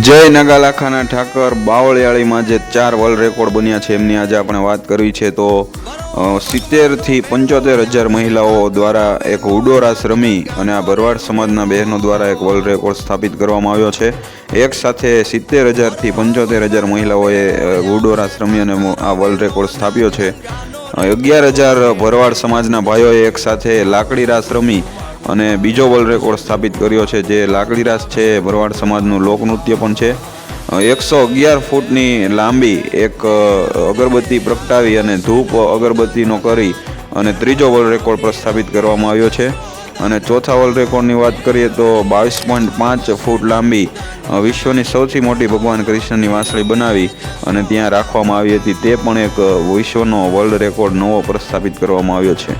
જય નગાલાખાના ઠાકર બાવળિયાળીમાં જે 4 world record બન્યા છે એમની આજે આપણે વાત કરવી છે. તો 70 થી 75,000 મહિલાઓ દ્વારા એક હુડો રાસ રમી અને આ ભરવાડ સમાજના બહેનો દ્વારા એક વર્લ્ડ રેકોર્ડ સ્થાપિત કરવામાં આવ્યો છે. એક સાથે 70,000 થી 75,000 મહિલાઓએ હુડો રાસ રમી અને આ વર્લ્ડ રેકોર્ડ સ્થાપ્યો છે. 11,000 ભરવાડ સમાજના ભાઈઓએ એક સાથે લાકડી રાસ રમી અને બીજો વર્લ્ડ રેકોર્ડ સ્થાપિત કર્યો છે. જે લાકડી રાસ છે ભરવાડ સમાજનું લોકનૃત્ય પણ છે. 111 ફૂટની લાંબી એક અગરબત્તી પ્રગટાવી અને ધૂપ અગરબત્તીનો કરી અને ત્રીજો વર્લ્ડ રેકોર્ડ પ્રસ્થાપિત કરવામાં આવ્યો છે. અને ચોથા વર્લ્ડ રેકોર્ડની વાત કરીએ તો 22.5 ફૂટ લાંબી વિશ્વની સૌથી મોટી ભગવાન કૃષ્ણની વાંસળી બનાવી અને ત્યાં રાખવામાં આવી હતી. તે પણ એક વિશ્વનો વર્લ્ડ રેકોર્ડ નવો પ્રસ્થાપિત કરવામાં આવ્યો છે.